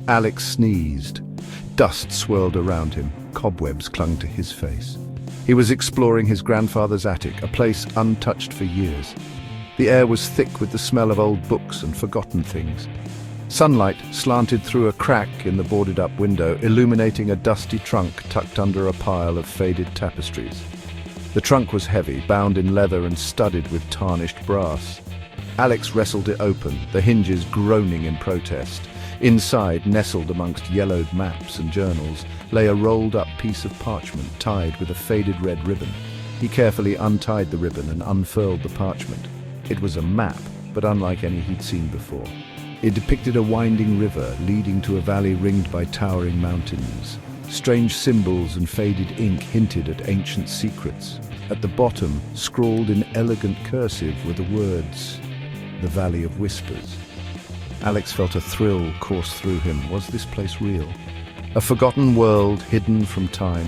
Alex sneezed. Dust swirled around him. Cobwebs clung to his face. He was exploring his grandfather's attic, a place untouched for years. The air was thick with the smell of old books and forgotten things. Sunlight slanted through a crack in the boarded-up window, illuminating a dusty trunk tucked under a pile of faded tapestries. The trunk was heavy, bound in leather and studded with tarnished brass. Alex wrestled it open, the hinges groaning in protest. Inside, nestled amongst yellowed maps and journals, lay a rolled-up piece of parchment tied with a faded red ribbon. He carefully untied the ribbon and unfurled the parchment. It was a map, but unlike any he'd seen before. It depicted a winding river leading to a valley ringed by towering mountains. Strange symbols and faded ink hinted at ancient secrets. At the bottom, scrawled in elegant cursive, were the words, "The Valley of Whispers." Alex felt a thrill course through him. Was this place real? A forgotten world hidden from time.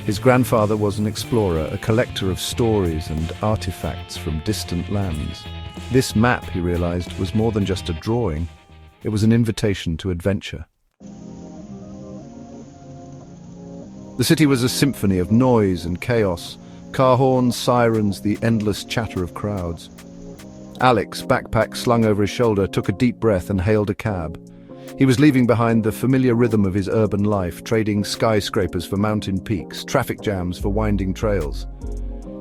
His grandfather was an explorer, a collector of stories and artifacts from distant lands. This map, he realized, was more than just a drawing. It was an invitation to adventure. The city was a symphony of noise and chaos, car horns, sirens, the endless chatter of crowds. Alex, backpack slung over his shoulder, took a deep breath and hailed a cab. He was leaving behind the familiar rhythm of his urban life, trading skyscrapers for mountain peaks, traffic jams for winding trails.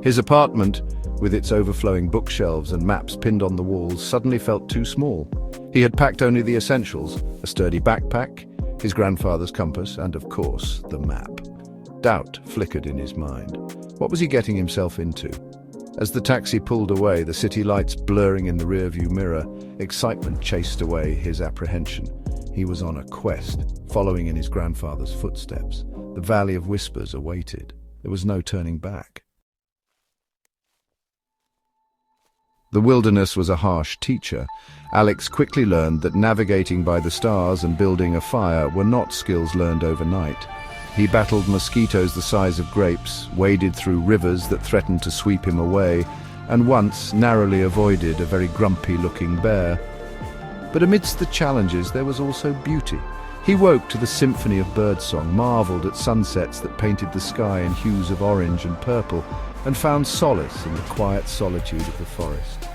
His apartment, with its overflowing bookshelves and maps pinned on the walls, suddenly felt too small. He had packed only the essentials, a sturdy backpack, his grandfather's compass, and of course, the map. Doubt flickered in his mind. What was he getting himself into? As the taxi pulled away, the city lights blurring in the rearview mirror, excitement chased away his apprehension. He was on a quest, following in his grandfather's footsteps. The Valley of Whispers awaited. There was no turning back. The wilderness was a harsh teacher. Alex quickly learned that navigating by the stars and building a fire were not skills learned overnight. He battled mosquitoes the size of grapes, waded through rivers that threatened to sweep him away, and once narrowly avoided a very grumpy-looking bear. But amidst the challenges there was also beauty. He woke to the symphony of birdsong, marveled at sunsets that painted the sky in hues of orange and purple, and found solace in the quiet solitude of the forest.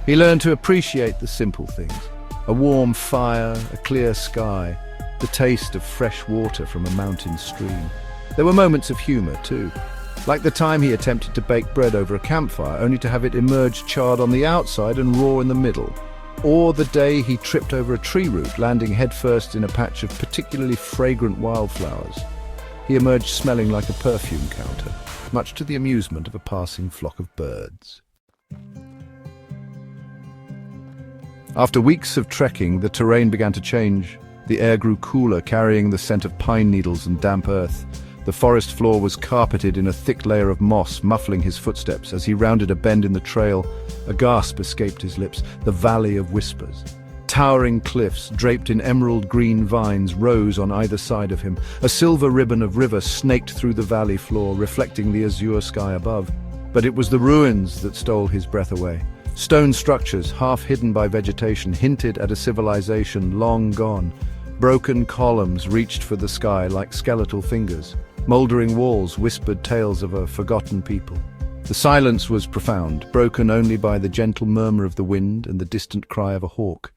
He learned to appreciate the simple things: a warm fire, a clear sky, the taste of fresh water from a mountain stream. There were moments of humor, too, like the time he attempted to bake bread over a campfire, only to have it emerge charred on the outside and raw in the middle. Or the day he tripped over a tree root, landing headfirst in a patch of particularly fragrant wildflowers. He emerged smelling like a perfume counter, much to the amusement of a passing flock of birds. After weeks of trekking, the terrain began to change. The air grew cooler, carrying the scent of pine needles and damp earth. The forest floor was carpeted in a thick layer of moss, muffling his footsteps. As he rounded a bend in the trail, a gasp escaped his lips. The Valley of Whispers. Towering cliffs, draped in emerald green vines, rose on either side of him. A silver ribbon of river snaked through the valley floor, reflecting the azure sky above. But it was the ruins that stole his breath away. Stone structures, half hidden by vegetation, hinted at a civilization long gone. Broken columns reached for the sky like skeletal fingers. Mouldering walls whispered tales of a forgotten people. The silence was profound, broken only by the gentle murmur of the wind and the distant cry of a hawk.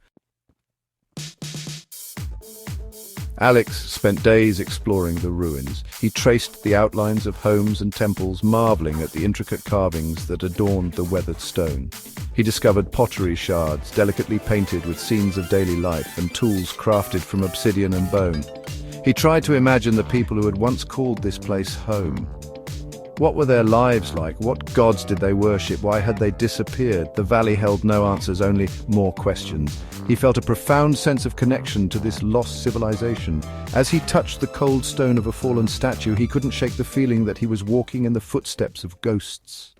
Alex spent days exploring the ruins. He traced the outlines of homes and temples, marveling at the intricate carvings that adorned the weathered stone. He discovered pottery shards, delicately painted with scenes of daily life, and tools crafted from obsidian and bone. He tried to imagine the people who had once called this place home. What were their lives like? What gods did they worship? Why had they disappeared? The valley held no answers, only more questions. He felt a profound sense of connection to this lost civilization. As he touched the cold stone of a fallen statue, he couldn't shake the feeling that he was walking in the footsteps of ghosts.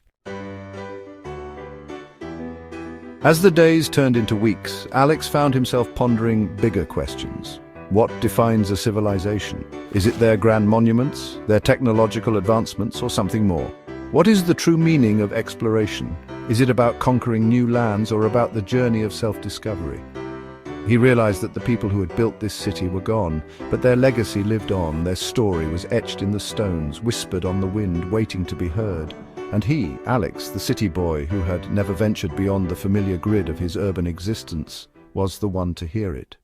As the days turned into weeks, Alex found himself pondering bigger questions. What defines a civilization? Is it their grand monuments, their technological advancements, or something more? What is the true meaning of exploration? Is it about conquering new lands or about the journey of self-discovery? He realized that the people who had built this city were gone, but their legacy lived on. Their story was etched in the stones, whispered on the wind, waiting to be heard. And he, Alex, the city boy who had never ventured beyond the familiar grid of his urban existence, was the one to hear it.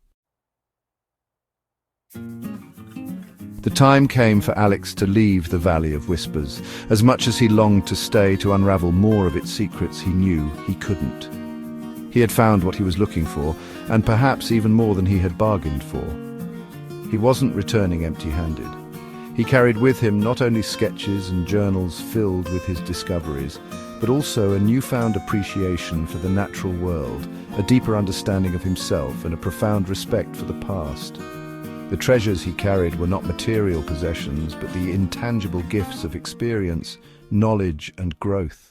The time came for Alex to leave the Valley of Whispers. As much as he longed to stay to unravel more of its secrets, he knew he couldn't. He had found what he was looking for, and perhaps even more than he had bargained for. He wasn't returning empty-handed. He carried with him not only sketches and journals filled with his discoveries, but also a newfound appreciation for the natural world, a deeper understanding of himself, and a profound respect for the past. The treasures he carried were not material possessions, but the intangible gifts of experience, knowledge, and growth.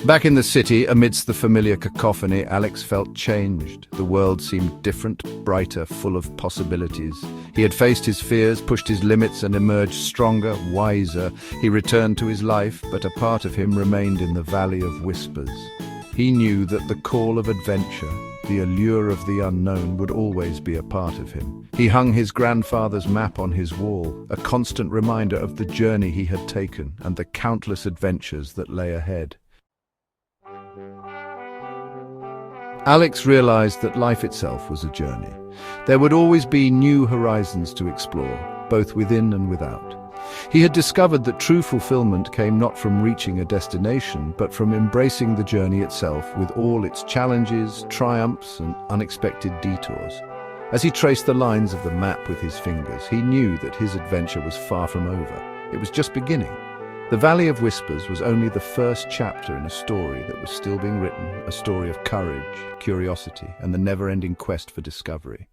Back in the city, amidst the familiar cacophony, Alex felt changed. The world seemed different, brighter, full of possibilities. He had faced his fears, pushed his limits, and emerged stronger, wiser. He returned to his life, but a part of him remained in the Valley of Whispers. He knew that the call of adventure, the allure of the unknown, would always be a part of him. He hung his grandfather's map on his wall, a constant reminder of the journey he had taken and the countless adventures that lay ahead. Alex realized that life itself was a journey. There would always be new horizons to explore, both within and without. He had discovered that true fulfillment came not from reaching a destination, but from embracing the journey itself with all its challenges, triumphs, and unexpected detours. As he traced the lines of the map with his fingers, he knew that his adventure was far from over. It was just beginning. The Valley of Whispers was only the first chapter in a story that was still being written, a story of courage, curiosity, and the never-ending quest for discovery.